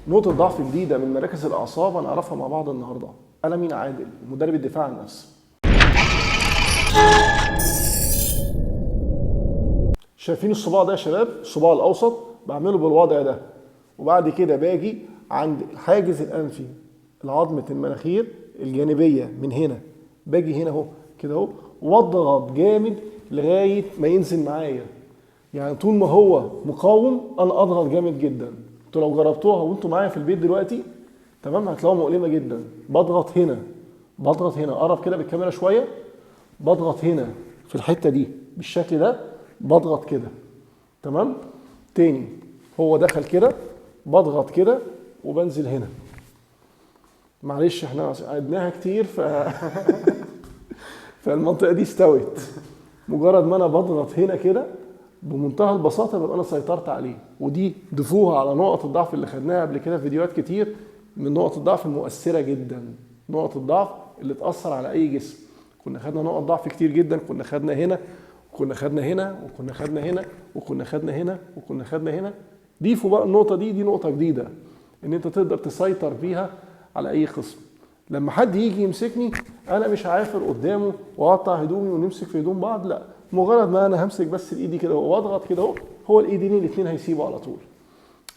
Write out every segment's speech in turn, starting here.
نقطة ضعف جديدة من مراكز الأعصاب هنعرفها مع بعض النهاردة. أنا مين عادل، مدرب الدفاع عن النفس. شايفين الصباع ده يا شباب؟ الصباع الأوسط بعمله بالوضع ده، وبعد كده باجي عند الحاجز الأنفي، العظمة المناخير الجانبية من هنا، باجي هنا أهو كده أهو، واضغط جامد لغاية ما ينزل معايا. يعني طول ما هو مقاوم أنا أضغط جامد جدا. انتوا لو جربتوها وانتوا معايا في البيت دلوقتي تمام هتلاقوها مؤلمة جدا. بضغط هنا، بضغط هنا، قرب كده بالكاميرا شوية، بضغط هنا في الحتة دي بالشكل ده، بضغط كده تمام. تاني هو دخل كده، بضغط كده وبنزل هنا. معلش احنا عدناها كتير فالمنطقة دي استوت. مجرد ما انا بضغط هنا كده بمنتهى البساطة ببقى انا سيطرت عليه. ودي ضيفوها على نقط الضعف اللي خدناها قبل كده في فيديوهات كتير، من نقط الضعف المؤثرة جدا، نقط الضعف اللي تأثر على اي جسم. كنا خدنا نقط ضعف كتير جدا، كنا خدنا هنا وكنا خدنا هنا وكنا خدنا هنا وكنا خدنا هنا وكنا خدنا هنا. ضيفوا بقى النقطة دي نقطة جديدة ان انت تقدر تسيطر بيها على اي خصم. لما حد يجي يمسكني انا مش عافر قدامه واقطع هدومي ونمسك في هدوم بعض، لا، مجرد ما انا همسك بس الايدي كده واضغط كده اهو، هو الايدين الاثنين هيسيبوا على طول.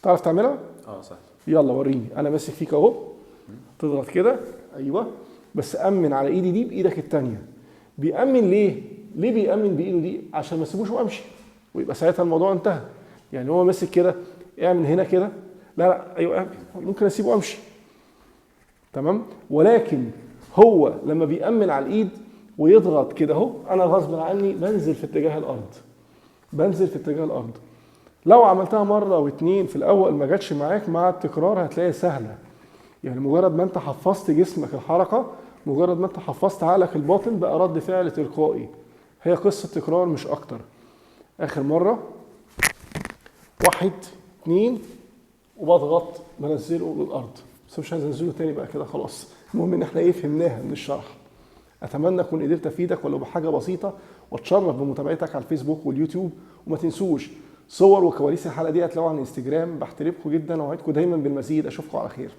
تعرف تعملها؟ صح. يلا وريني. انا ماسك فيك اهو، تضغط كده، ايوه، بس امن على ايدي دي بايدك الثانيه. بيأمن ليه؟ ليه بيأمن بايده دي؟ عشان ما اسيبوش وامشي ويبقى ساعتها الموضوع انتهى. يعني هو ماسك كده، اعمل هنا كده، لا ايوه ممكن اسيبه وامشي تمام. ولكن هو لما بيأمن على الايد ويضغط كده اهو، انا غصب عني بنزل في اتجاه الارض، بنزل في اتجاه الارض. لو عملتها مره واتنين في الاول ما جاتش معاك، مع التكرار هتلاقيها سهله. يعني مجرد ما انت حفظت جسمك الحركه، مجرد ما انت حفظت عقلك الباطن، بقى رد فعل تلقائي. هي قصه تكرار مش اكتر. اخر مره، 1 2 وبضغط بنزله للارض، بس مش عايز انزله تاني بقى كده خلاص. المهم ان احنا فهمناها من الشرح. اتمنى اكون قدرت افيدك ولو بحاجه بسيطه، واتشرف بمتابعتك على الفيسبوك واليوتيوب. وما تنسوش صور وكواليس الحلقه دي هتلاقوها على الانستجرام. بحترمكم جدا واوعدكم دايما بالمزيد. اشوفكم على خير.